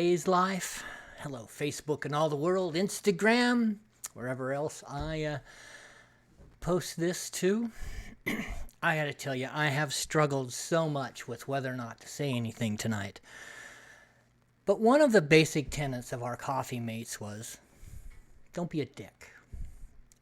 Today's life. Hello, Facebook and all the world, Instagram, wherever else I post this to. I gotta tell you, I have struggled so much with whether or not to say anything tonight. But one of the basic tenets of our coffee mates was, don't be a dick.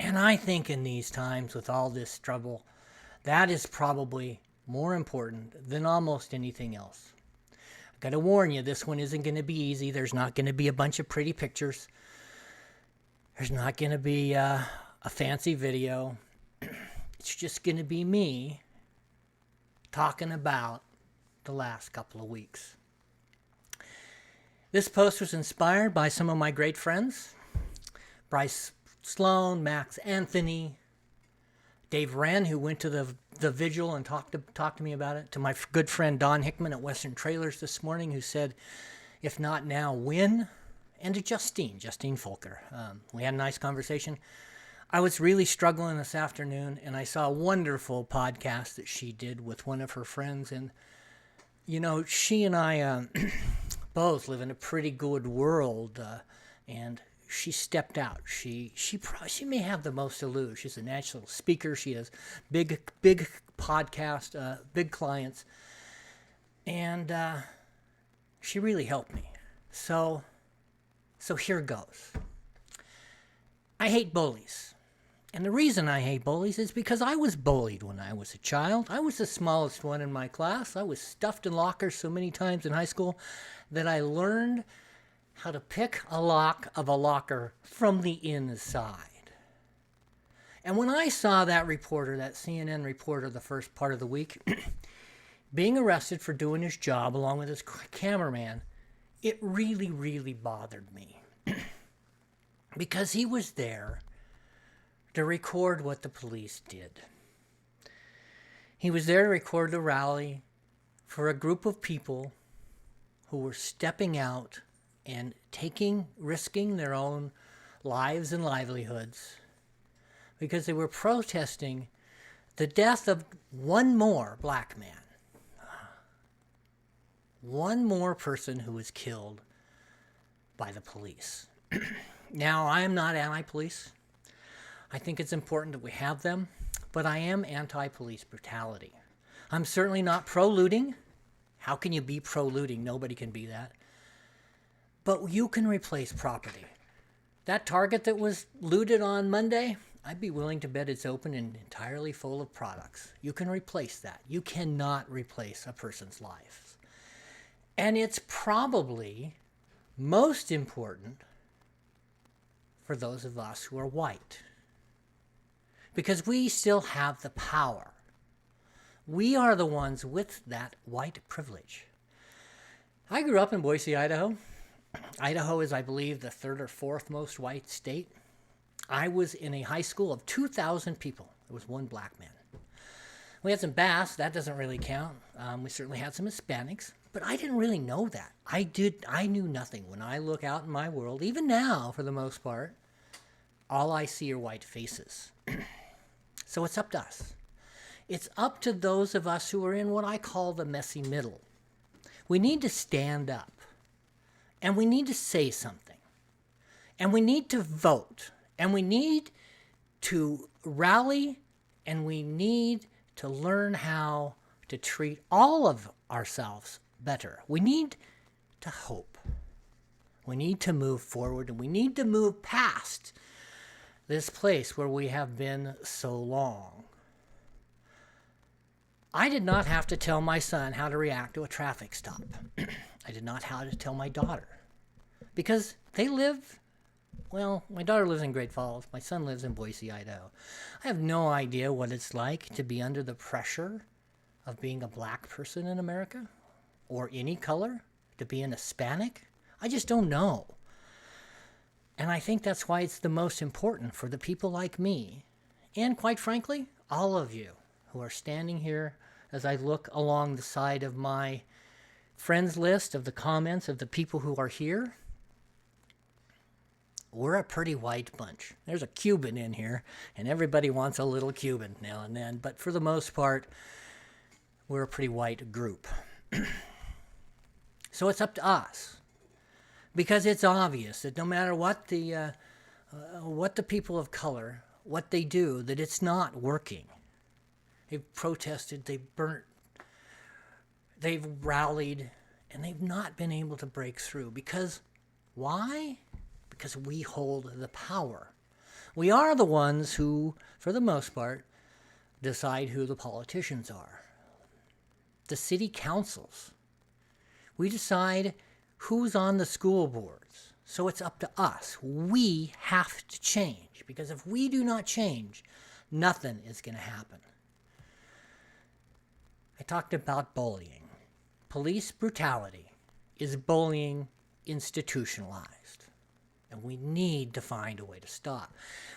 And I think in these times with all this trouble, that is probably more important than almost anything else. I gotta warn you, this one isn't gonna be easy. There's not gonna be a bunch of pretty pictures. There's not gonna be a fancy video. It's just gonna be me talking about the last couple of weeks. This post was inspired by some of my great friends. Bryce Sloan, Max Anthony, Dave Wren, who went to the vigil and talked to me about it, to my good friend Don Hickman at Western Trailers this morning, who said, if not now, when? And to Justine Folker. We had a nice conversation. I was really struggling this afternoon, and I saw a wonderful podcast that she did with one of her friends. And, you know, she and I both live in a pretty good world, and she stepped out. She may have the most to lose. She's a national speaker. She has big podcast, big clients, and she really helped me. So here goes. I hate bullies. And the reason I hate bullies is because I was bullied when I was a child. I was the smallest one in my class. I was stuffed in lockers so many times in high school that I learned how to pick a lock of a locker from the inside. And when I saw that reporter, that CNN reporter, the first part of the week, being arrested for doing his job along with his cameraman, it really, really bothered me. Because he was there to record what the police did. He was there to record the rally for a group of people who were stepping out and risking their own lives and livelihoods because they were protesting the death of one more black man. One more person who was killed by the police. Now, I am not anti-police. I think it's important that we have them, but I am anti-police brutality. I'm certainly not pro-looting. How can you be pro-looting? Nobody can be that. But you can replace property. That Target that was looted on Monday, I'd be willing to bet it's open and entirely full of products. You can replace that. You cannot replace a person's life. And it's probably most important for those of us who are white. Because we still have the power. We are the ones with that white privilege. I grew up in Boise, Idaho. Idaho is, I believe, the third or fourth most white state. I was in a high school of 2,000 people. There was one black man. We had some Basques. That doesn't really count. We certainly had some Hispanics. But I didn't really know that. I knew nothing. When I look out in my world, even now, for the most part, all I see are white faces. So it's up to us. It's up to those of us who are in what I call the messy middle. We need to stand up. And we need to say something. And we need to vote. And we need to rally. And we need to learn how to treat all of ourselves better. We need to hope. We need to move forward. And we need to move past this place where we have been so long. I did not have to tell my son how to react to a traffic stop. I did not have to tell my daughter. Because they live, well, my daughter lives in Great Falls. My son lives in Boise, Idaho. I have no idea what it's like to be under the pressure of being a black person in America. Or any color. To be an Hispanic. I just don't know. And I think that's why it's the most important for the people like me. And quite frankly, all of you who are standing here as I look along the side of my friends list of the comments of the people who are here. We're a pretty white bunch. There's a Cuban in here, and everybody wants a little Cuban now and then. But for the most part, we're a pretty white group. So it's up to us because it's obvious that no matter what the people of color, what they do, that it's not working. They've protested, they've burnt, they've rallied, and they've not been able to break through. Because why? Because we hold the power. We are the ones who, for the most part, decide who the politicians are. The city councils. We decide who's on the school boards. So it's up to us. We have to change, because if we do not change, nothing is going to happen. I talked about bullying. Police brutality is bullying institutionalized, and we need to find a way to stop.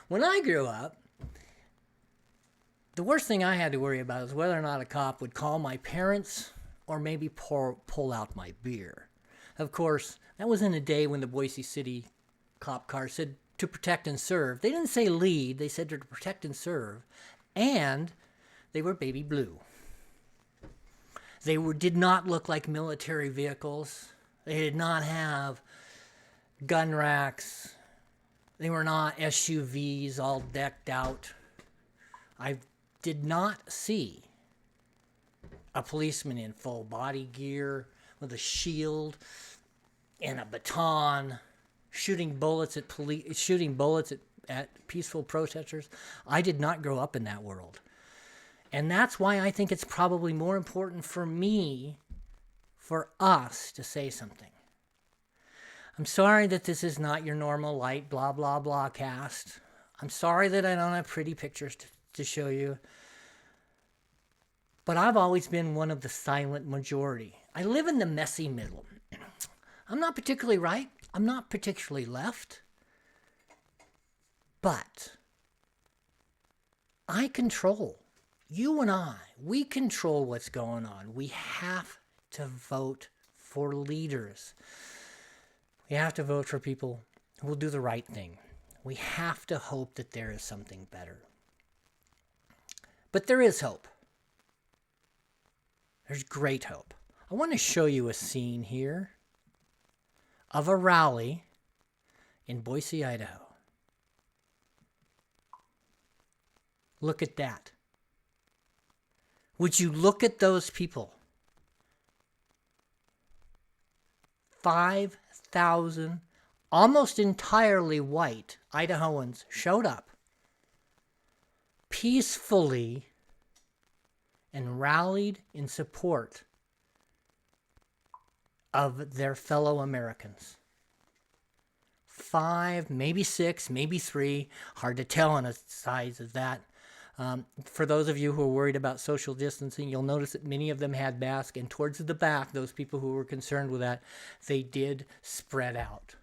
When I grew up, the worst thing I had to worry about is whether or not a cop would call my parents or maybe pull out my beer. Of course, that was in a day when the Boise City cop car said to protect and serve. They didn't say lead, they said to protect and serve. And they were baby blue. They did not look like military vehicles. They did not have gun racks. They were not SUVs all decked out. I did not see a policeman in full body gear with a shield and a baton shooting bullets at peaceful protesters. I did not grow up in that world. And that's why I think it's probably more important for us to say something. I'm sorry that this is not your normal light blah blah blah cast. I'm sorry that I don't have pretty pictures to show you. But I've always been one of the silent majority. I live in the messy middle. I'm not particularly right. I'm not particularly left. But I control. You and I, we control what's going on. We have to vote for leaders. We have to vote for people who will do the right thing. We have to hope that there is something better. But there is hope. There's great hope. I want to show you a scene here of a rally in Boise, Idaho. Look at that. Would you look at those people? 5,000, almost entirely white Idahoans showed up peacefully and rallied in support of their fellow Americans. 5, maybe 6, maybe 3, hard to tell on a size of that. For those of you who are worried about social distancing, you'll notice that many of them had masks, and towards the back, those people who were concerned with that, they did spread out.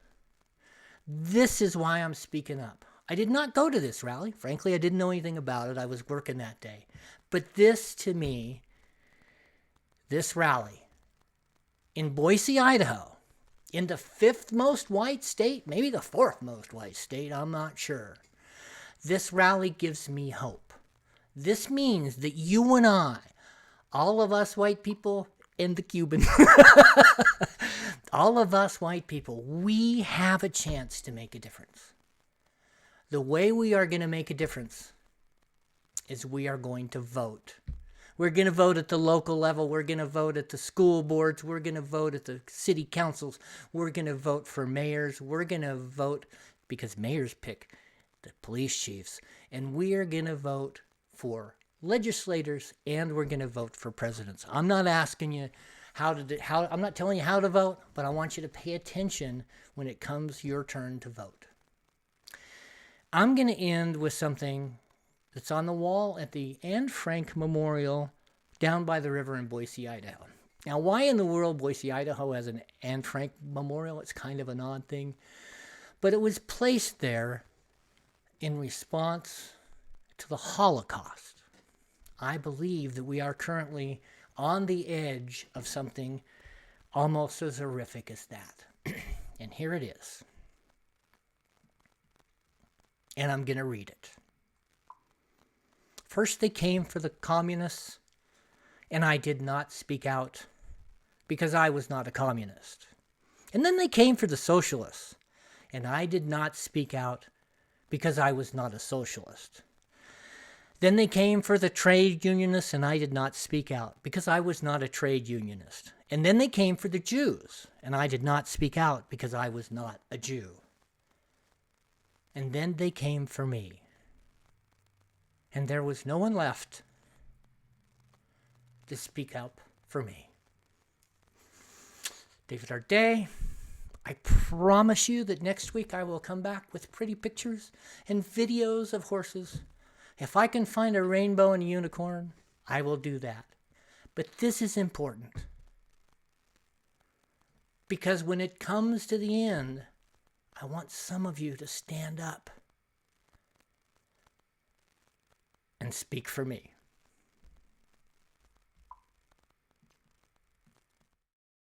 This is why I'm speaking up. I did not go to this rally. Frankly, I didn't know anything about it. I was working that day. But this, to me, this rally in Boise, Idaho, in the 5th most white state, maybe the 4th most white state, I'm not sure. This rally gives me hope. This means that you and I, all of us white people and the Cuban, all of us white people, we have a chance to make a difference. The way we are going to make a difference is we are going to vote. We're going to vote at the local level. We're going to vote at the school boards. We're going to vote at the city councils. We're going to vote for mayors. We're going to vote because mayors pick the police chiefs. And we are going to vote for legislators, and we're going to vote for presidents. I'm not asking you I'm not telling you how to vote, but I want you to pay attention when it comes your turn to vote. I'm going to end with something that's on the wall at the Anne Frank Memorial down by the river in Boise, Idaho. Now, why in the world Boise, Idaho has an Anne Frank Memorial? It's kind of an odd thing. But it was placed there in response to the Holocaust. I believe that we are currently on the edge of something almost as horrific as that. And here it is. And I'm going to read it. First they came for the communists, and I did not speak out because I was not a communist. And then they came for the socialists, and I did not speak out because I was not a socialist. Then they came for the trade unionists, and I did not speak out because I was not a trade unionist. And then they came for the Jews, and I did not speak out because I was not a Jew. And then they came for me. And there was no one left to speak up for me. David Arday, I promise you that next week I will come back with pretty pictures and videos of horses. If I can find a rainbow and a unicorn, I will do that. But this is important. Because when it comes to the end, I want some of you to stand up and speak for me.